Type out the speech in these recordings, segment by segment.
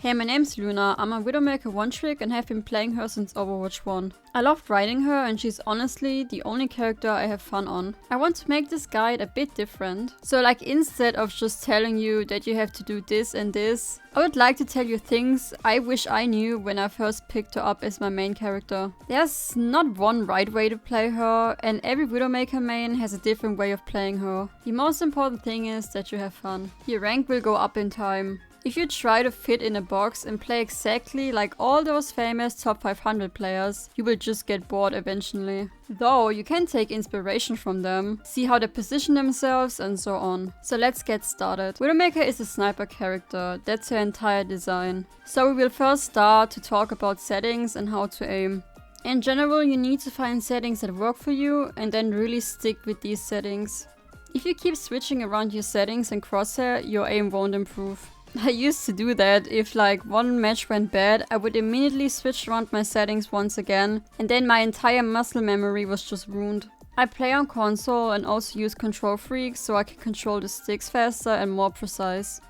Hey, my name's Luna. I'm a Widowmaker one-trick and have been playing her since Overwatch 1. I loved riding her and she's honestly the only character I have fun on. I want to make this guide a bit different. So like instead of just telling you that you have to do this and this, I would like to tell you things I wish I knew when I first picked her up as my main character. There's not one right way to play her and every Widowmaker main has a different way of playing her. The most important thing is that you have fun. Your rank will go up in time. If you try to fit in a box and play exactly like all those famous top 500 players, you will just get bored eventually. Though you can take inspiration from them, see how they position themselves and so on. So let's get started. Widowmaker is a sniper character, that's her entire design. So we will first start to talk about settings and how to aim. In general, you need to find settings that work for you and then really stick with these settings. If you keep switching around your settings and crosshair, your aim won't improve. I used to do that. If like one match went bad, I would immediately switch around my settings once again, and then my entire muscle memory was just ruined. I play on console and also use control freaks so I can control the sticks faster and more precise.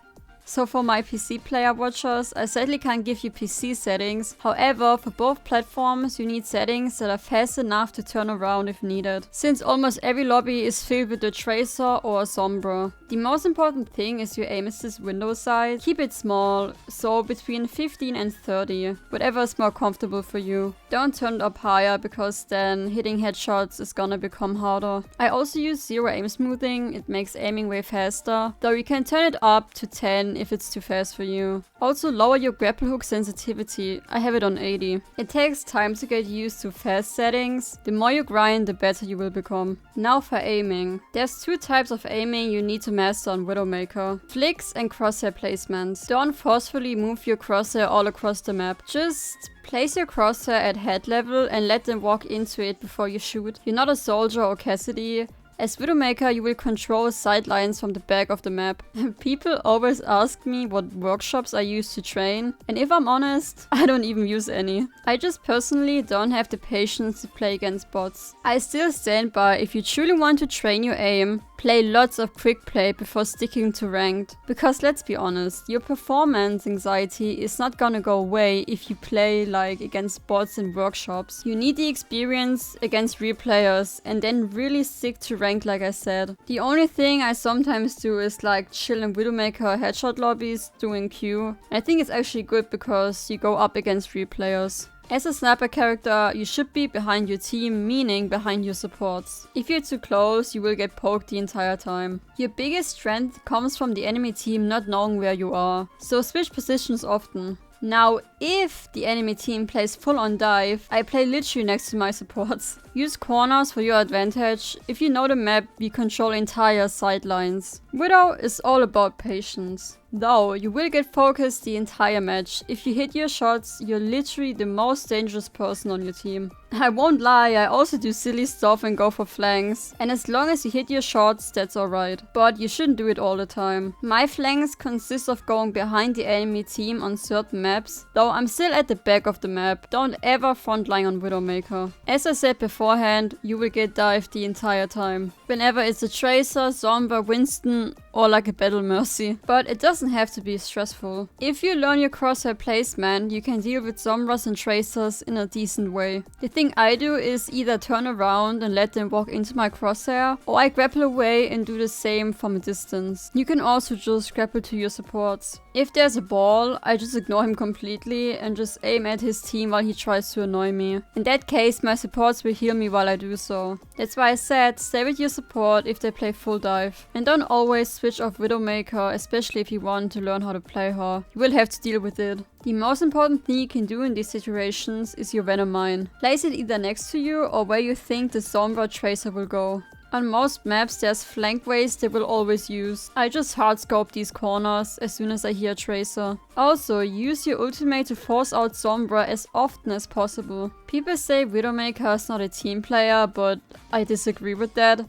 So for my PC player watchers, I sadly can't give you PC settings. However, for both platforms, you need settings that are fast enough to turn around if needed, since almost every lobby is filled with a Tracer or a Sombra. The most important thing is your aim assist window size. Keep it small, so between 15 and 30, whatever is more comfortable for you. Don't turn it up higher because then hitting headshots is gonna become harder. I also use zero aim smoothing, it makes aiming way faster, though you can turn it up to 10 if it's too fast for you. Also lower your grapple hook sensitivity, I have it on 80. It takes time to get used to fast settings, the more you grind the better you will become. Now for aiming. There's two types of aiming you need to master on Widowmaker. Flicks and crosshair placements. Don't forcefully move your crosshair all across the map. Just place your crosshair at head level and let them walk into it before you shoot. You're not a soldier or Cassidy. As Widowmaker, you will control sidelines from the back of the map. People always ask me what workshops I use to train, and if I'm honest, I don't even use any. I just personally don't have the patience to play against bots. I still stand by, if you truly want to train your aim, play lots of quick play before sticking to ranked. Because let's be honest, your performance anxiety is not gonna go away if you play like against bots in workshops. You need the experience against real players and then really stick to ranked like I said. The only thing I sometimes do is like chill in Widowmaker headshot lobbies doing Q. I think it's actually good because you go up against real players. As a sniper character, you should be behind your team, meaning behind your supports. If you're too close, you will get poked the entire time. Your biggest strength comes from the enemy team not knowing where you are, so switch positions often. Now, if the enemy team plays full on dive, I play literally next to my supports. Use corners for your advantage. If you know the map, we control entire sidelines. Widow is all about patience. Though, you will get focused the entire match. If you hit your shots, you're literally the most dangerous person on your team. I won't lie, I also do silly stuff and go for flanks. And as long as you hit your shots, that's alright. But you shouldn't do it all the time. My flanks consist of going behind the enemy team on certain maps. Though I'm still at the back of the map. Don't ever frontline on Widowmaker. As I said beforehand, you will get dived the entire time. Whenever it's a Tracer, Sombra, Winston, or like a Battle Mercy. But it doesn't have to be stressful. If you learn your crosshair placement, you can deal with Sombras and Tracers in a decent way. The thing I do is either turn around and let them walk into my crosshair, or I grapple away and do the same from a distance. You can also just grapple to your supports. If there's a ball, I just ignore him completely and just aim at his team while he tries to annoy me. In that case, my supports will heal me while I do so. That's why I said, stay with your support if they play full dive. And don't always switch off Widowmaker, especially if you want to learn how to play her. You will have to deal with it. The most important thing you can do in these situations is your Venom mine. Place it either next to you or where you think the Sombra Tracer will go. On most maps there's flank ways they will always use. I just hardscope these corners as soon as I hear Tracer. Also, use your ultimate to force out Sombra as often as possible. People say Widowmaker is not a team player, but I disagree with that.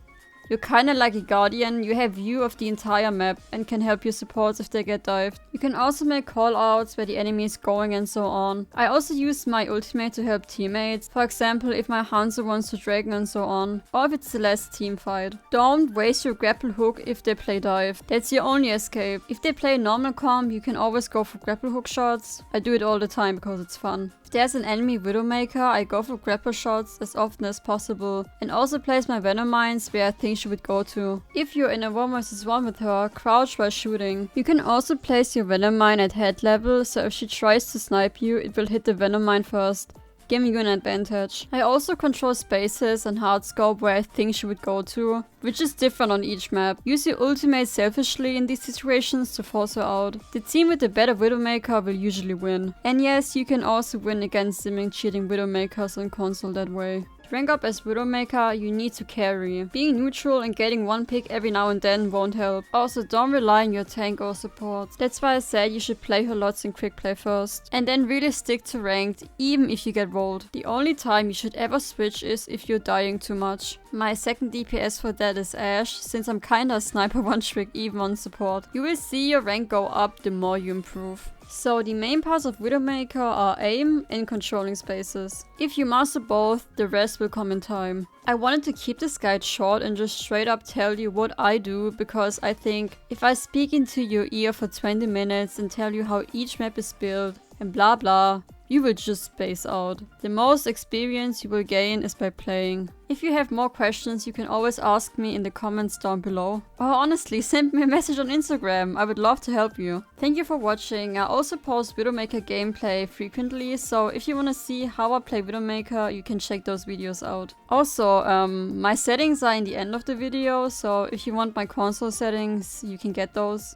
You're kinda like a guardian, you have view of the entire map and can help your supports if they get dived. You can also make callouts where the enemy is going and so on. I also use my ultimate to help teammates, for example if my Hanzo wants to dragon and so on, or if it's the last team fight. Don't waste your grapple hook if they play dive. That's your only escape. If they play normal comp, you can always go for grapple hook shots. I do it all the time because it's fun. If there's an enemy Widowmaker, I go for grapple shots as often as possible and also place my venom mines where I think she would go to. If you're in a 1v1 with her, crouch while shooting. You can also place your venom mine at head level, so if she tries to snipe you, it will hit the venom mine first, giving you an advantage. I also control spaces and hard scope where I think she would go to, which is different on each map. Use your ultimate selfishly in these situations to force her out. The team with the better Widowmaker will usually win. And yes, you can also win against simming cheating Widowmakers on console that way. To rank up as Widowmaker, you need to carry. Being neutral and getting one pick every now and then won't help. Also, don't rely on your tank or support. That's why I said you should play her lots in quick play first. And then really stick to ranked, even if you get rolled. The only time you should ever switch is if you're dying too much. My second DPS for that is Ashe, since I'm kinda a sniper one trick even on support. You will see your rank go up the more you improve. So the main parts of Widowmaker are aim and controlling spaces. If you master both, the rest will come in time. I wanted to keep this guide short and just straight up tell you what I do, because I think if I speak into your ear for 20 minutes and tell you how each map is built and blah blah, you will just space out. The most experience you will gain is by playing. If you have more questions, you can always ask me in the comments down below. Or honestly, send me a message on Instagram, I would love to help you. Thank you for watching. I also post Widowmaker gameplay frequently, so if you wanna see how I play Widowmaker, you can check those videos out. Also, my settings are in the end of the video, so if you want my console settings, you can get those.